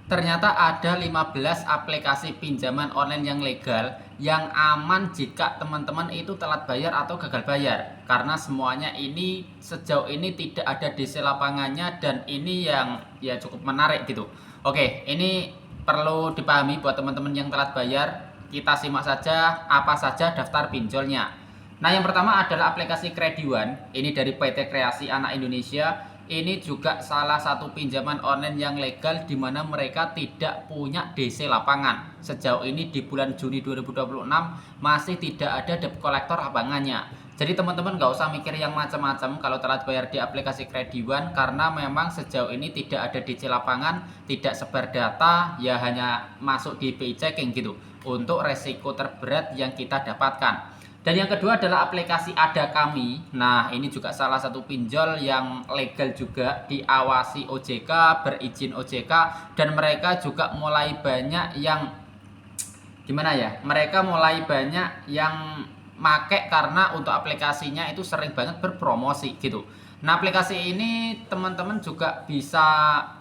Ternyata ada 15 aplikasi pinjaman online yang legal yang aman jika teman-teman itu telat bayar atau gagal bayar. Karena semuanya ini sejauh ini tidak ada DC lapangannya dan ini yang ya cukup menarik gitu. Oke, ini perlu dipahami buat teman-teman yang telat bayar. Kita simak saja apa saja daftar pinjolnya. Nah, yang pertama adalah aplikasi Krediwan. Ini dari PT Kreasi Anak Indonesia. Ini juga salah satu pinjaman online yang legal di mana mereka tidak punya DC lapangan. Sejauh ini di bulan Juni 2026 masih tidak ada debt collector lapangannya. Jadi teman-teman nggak usah mikir yang macam-macam kalau telat bayar di aplikasi Krediwan karena memang sejauh ini tidak ada DC lapangan, tidak sebar data, ya hanya masuk di BI checking gitu untuk resiko terberat yang kita dapatkan. Dan yang kedua adalah aplikasi Ada Kami. Nah, ini juga salah satu pinjol yang legal juga, diawasi OJK, berizin OJK, dan mereka juga mulai banyak yang gimana ya? Mereka mulai banyak yang make karena untuk aplikasinya itu sering banget berpromosi gitu. Nah, aplikasi ini teman-teman juga bisa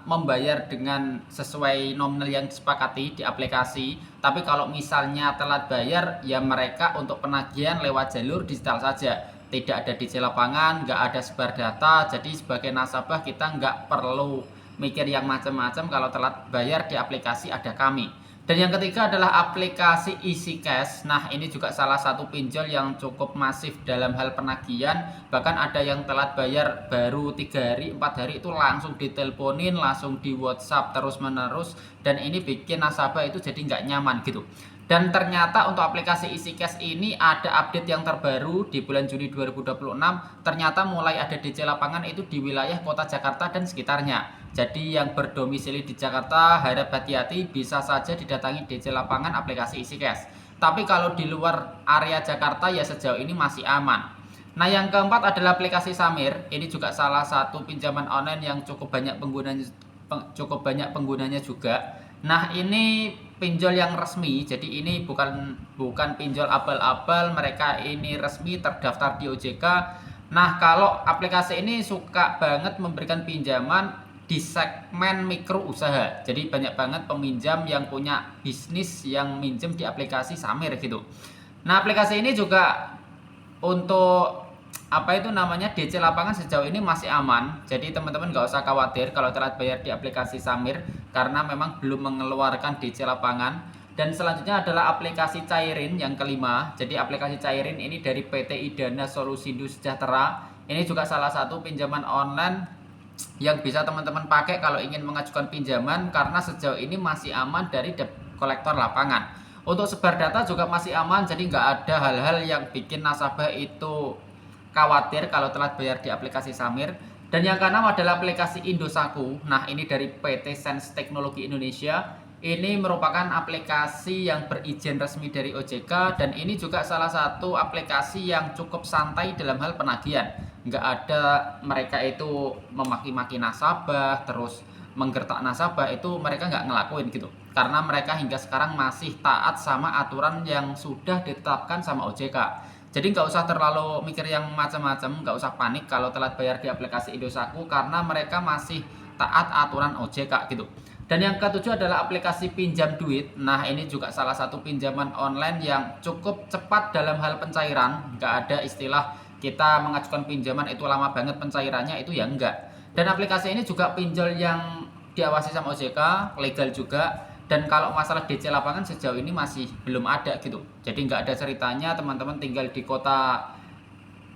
membayar dengan sesuai nominal yang disepakati di aplikasi. Tapi kalau misalnya telat bayar, ya mereka untuk penagihan lewat jalur digital saja. Tidak ada DC lapangan, nggak ada sebar data. Jadi sebagai nasabah kita nggak perlu mikir yang macam-macam kalau telat bayar di aplikasi Ada Kami. Dan yang ketiga adalah aplikasi Easy Cash. Nah, ini juga salah satu pinjol yang cukup masif dalam hal penagihan. Bahkan ada yang telat bayar baru 3 hari, 4 hari itu langsung diteleponin, langsung di WhatsApp terus-menerus. Dan ini bikin nasabah itu jadi nggak nyaman gitu. Dan ternyata untuk aplikasi Easy Cash ini ada update yang terbaru di bulan Juni 2026. Ternyata mulai ada DC lapangan itu di wilayah kota Jakarta dan sekitarnya. Jadi yang berdomisili di Jakarta harap hati-hati, bisa saja didatangi DC lapangan aplikasi Easy Cash. Tapi kalau di luar area Jakarta ya sejauh ini masih aman. Nah, yang keempat adalah aplikasi Samir. Ini juga salah satu pinjaman online yang cukup banyak penggunanya juga. Nah, ini pinjol yang resmi. Jadi ini bukan pinjol abal-abal, mereka ini resmi terdaftar di OJK. Nah, kalau aplikasi ini suka banget memberikan pinjaman di segmen mikro usaha. Jadi banyak banget peminjam yang punya bisnis yang minjem di aplikasi Samir gitu. Nah, aplikasi ini juga untuk apa itu namanya DC lapangan sejauh ini masih aman. Jadi teman-teman nggak usah khawatir kalau telat bayar di aplikasi Samir karena memang belum mengeluarkan DC lapangan. Dan selanjutnya adalah aplikasi Cairin yang kelima. Jadi aplikasi Cairin ini dari PT Idana Solusindo Sejahtera. Ini juga salah satu pinjaman online yang bisa teman-teman pakai kalau ingin mengajukan pinjaman karena sejauh ini masih aman dari debt collector lapangan. Untuk sebar data juga masih aman, jadi nggak ada hal-hal yang bikin nasabah itu khawatir kalau telat bayar di aplikasi Samir. Dan yang keenam adalah aplikasi Indosaku. Nah, ini dari PT Sense Teknologi Indonesia. Ini merupakan aplikasi yang berizin resmi dari OJK dan ini juga salah satu aplikasi yang cukup santai dalam hal penagihan. Nggak ada mereka itu memaki-maki nasabah, terus menggertak nasabah, itu mereka nggak ngelakuin gitu. Karena mereka hingga sekarang masih taat sama aturan yang sudah ditetapkan sama OJK. Jadi nggak usah terlalu mikir yang macam-macam, nggak usah panik kalau telat bayar di aplikasi Indosaku karena mereka masih taat aturan OJK gitu. Dan yang ketujuh adalah aplikasi pinjam duit. Nah, ini juga salah satu pinjaman online yang cukup cepat dalam hal pencairan. Nggak ada istilah kita mengajukan pinjaman itu lama banget pencairannya, itu ya enggak. Dan aplikasi ini juga pinjol yang diawasi sama OJK, legal juga. Dan kalau masalah DC lapangan sejauh ini masih belum ada gitu. Jadi nggak ada ceritanya teman-teman tinggal di kota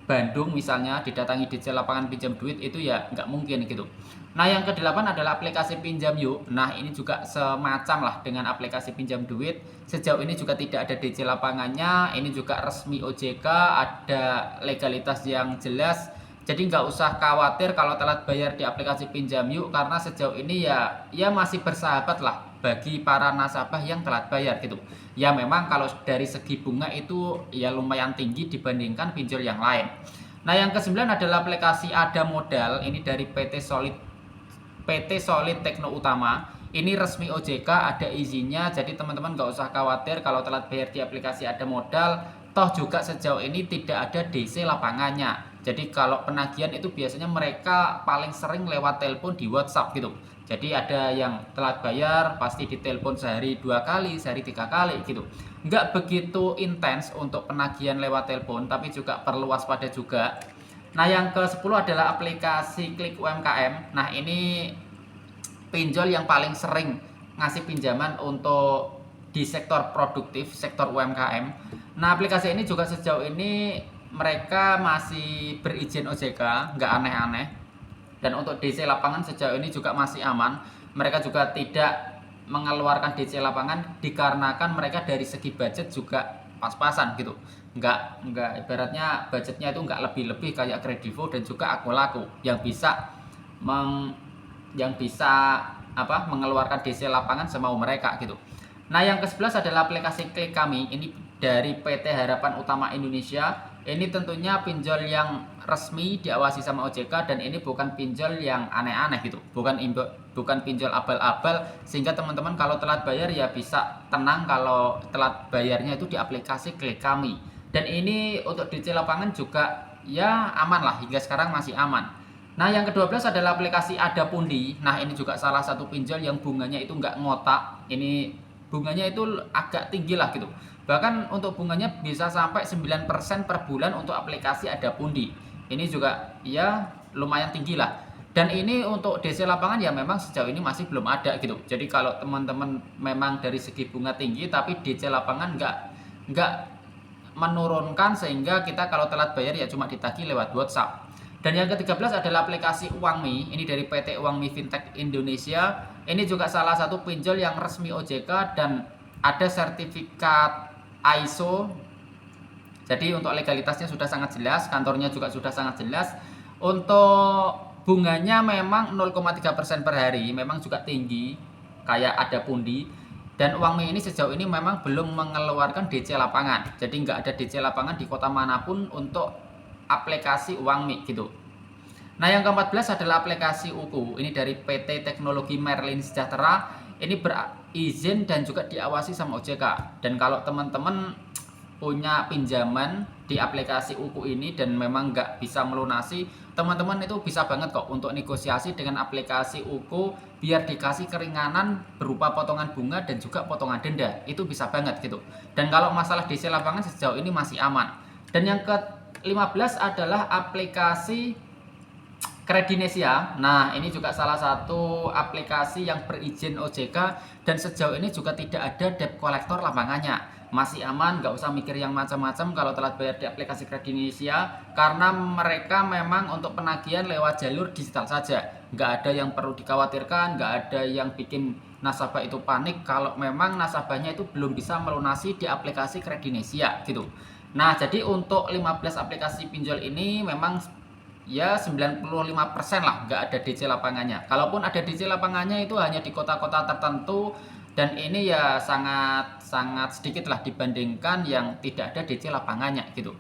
Bandung misalnya didatangi DC lapangan pinjam duit, itu ya nggak mungkin gitu. Nah, yang kedelapan adalah aplikasi Pinjam Yuk. Nah, ini juga semacam lah dengan aplikasi pinjam duit. Sejauh ini juga tidak ada DC lapangannya. Ini juga resmi OJK, ada legalitas yang jelas. Jadi nggak usah khawatir kalau telat bayar di aplikasi Pinjam Yuk karena sejauh ini ya masih bersahabat lah bagi para nasabah yang telat bayar gitu. Ya memang kalau dari segi bunga itu ya lumayan tinggi dibandingkan pinjol yang lain. Nah, yang kesembilan adalah aplikasi Ada Modal. Ini dari PT Solid Tekno Utama. Ini resmi OJK, ada izinnya. Jadi teman-teman nggak usah khawatir kalau telat bayar di aplikasi Ada Modal. Toh juga sejauh ini tidak ada DC lapangannya. Jadi kalau penagihan itu biasanya mereka paling sering lewat telepon di WhatsApp gitu. Jadi ada yang telat bayar pasti ditelepon sehari 2 kali, sehari 3 kali gitu. Nggak begitu intens untuk penagihan lewat telepon, tapi juga perlu waspada juga. Nah, yang ke-10 adalah aplikasi Klik UMKM. Nah, ini pinjol yang paling sering ngasih pinjaman untuk di sektor produktif, sektor UMKM. Nah, aplikasi ini juga sejauh ini mereka masih berizin OJK, nggak aneh-aneh. Dan untuk DC lapangan sejauh ini juga masih aman. Mereka juga tidak mengeluarkan DC lapangan dikarenakan mereka dari segi budget juga pas-pasan gitu. Nggak ibaratnya budgetnya itu nggak lebih-lebih kayak Kredivo dan juga Akulaku yang bisa meng, yang bisa mengeluarkan DC lapangan semau mereka gitu. Nah, yang ke-11 adalah aplikasi Klik Kami. Ini dari PT Harapan Utama Indonesia. Ini tentunya pinjol yang resmi diawasi sama OJK dan ini bukan pinjol yang aneh-aneh gitu. Bukan pinjol abal-abal sehingga teman-teman kalau telat bayar ya bisa tenang kalau telat bayarnya itu di aplikasi Klik Kami. Dan ini untuk DC lapangan juga ya aman lah, hingga sekarang masih aman. Nah, yang ke-12 adalah aplikasi Adapundi. Nah, ini juga salah satu pinjol yang bunganya itu nggak ngotak. Ini bunganya itu agak tinggi lah gitu. Bahkan untuk bunganya bisa sampai 9% per bulan untuk aplikasi Adapundi. Ini juga ya lumayan tinggi lah. Dan ini untuk DC lapangan ya memang sejauh ini masih belum ada gitu. Jadi kalau teman-teman memang dari segi bunga tinggi tapi DC lapangan nggak menurunkan sehingga kita kalau telat bayar ya cuma ditagih lewat WhatsApp. Dan yang ke-13 adalah aplikasi UangMi. Ini dari PT UangMi Fintech Indonesia. Ini juga salah satu pinjol yang resmi OJK dan ada sertifikat ISO. Jadi untuk legalitasnya sudah sangat jelas, kantornya juga sudah sangat jelas. Untuk bunganya memang 0,3% per hari, memang juga tinggi kayak Adapundi. Dan UangMi ini sejauh ini memang belum mengeluarkan DC lapangan. Jadi nggak ada DC lapangan di kota manapun untuk aplikasi UangMi gitu. Nah, yang ke-14 adalah aplikasi UKU. Ini dari PT Teknologi Merlin Sejahtera. Ini berizin dan juga diawasi sama OJK. Dan kalau teman-teman punya pinjaman di aplikasi UKU ini dan memang nggak bisa melunasi, teman-teman itu bisa banget kok untuk negosiasi dengan aplikasi UKU biar dikasih keringanan berupa potongan bunga dan juga potongan denda. Itu bisa banget gitu. Dan kalau masalah DC lapangan sejauh ini masih aman. Dan yang ke-15 adalah aplikasi Kredinesia. Nah, ini juga salah satu aplikasi yang berizin OJK dan sejauh ini juga tidak ada debt collector lapangannya. Masih aman, nggak usah mikir yang macam-macam kalau telat bayar di aplikasi Kredinesia karena mereka memang untuk penagihan lewat jalur digital saja. Nggak ada yang perlu dikhawatirkan, nggak ada yang bikin nasabah itu panik kalau memang nasabahnya itu belum bisa melunasi di aplikasi Kredinesia gitu. Nah, jadi untuk 15 aplikasi pinjol ini memang ya 95% lah nggak ada DC lapangannya. Kalaupun ada DC lapangannya itu hanya di kota-kota tertentu dan ini ya sangat sedikit lah dibandingkan yang tidak ada DC lapangannya gitu.